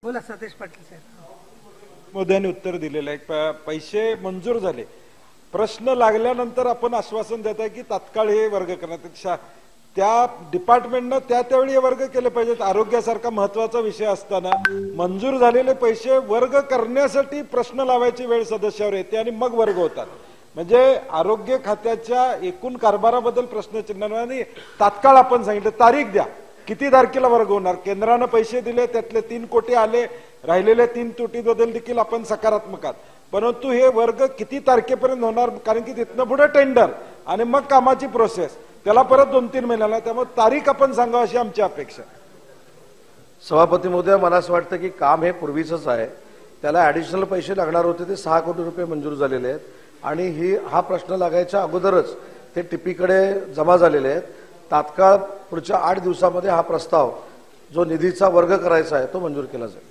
बोला सतेज पाटील साहेब. मोदयांनी उत्तर दिलेलं आहे. पैसे मंजूर झाले, प्रश्न लागल्यानंतर आपण आश्वासन देत आहे की तात्काळ हे वर्ग करण्यात, त्या डिपार्टमेंटनं त्यावेळी हे वर्ग केले पाहिजेत. आरोग्यासारखा महत्वाचा विषय असताना मंजूर झालेले पैसे वर्ग करण्यासाठी प्रश्न लावायची वेळ सदस्यावर येते आणि मग वर्ग होतात. म्हणजे आरोग्य खात्याच्या एकूण कारभाराबद्दल प्रश्नचिन्ह नाही. तात्काळ आपण सांगितलं तारीख द्या, किती तारखेला वर्ग होणार. केंद्रानं पैसे दिले, त्यातले 3 कोटी आले, राहिलेले 3 कोटीबद्दल देखील आपण सकारात्मक आहात. परंतु हे वर्ग किती तारखेपर्यंत होणार, कारण की तिथनं पुढे टेंडर आणि मग कामाची प्रोसेस, त्याला परत 2-3 महिन्याला. त्यामुळे तारीख आपण सांगावं अशी आमची अपेक्षा. सभापती महोदय, मला असं वाटतं की काम हे पूर्वीचंच आहे. त्याला ऍडिशनल पैसे लागणार होते, ते 6 कोटी रुपये मंजूर झालेले आहेत आणि हा प्रश्न लागायच्या अगोदरच ते टीपीकडे जमा झालेले आहेत. तात्काळ पुढच्या 8 दिवसामध्ये हा प्रस्ताव जो निधीचा वर्ग करायचा आहे तो मंजूर केला जाईल.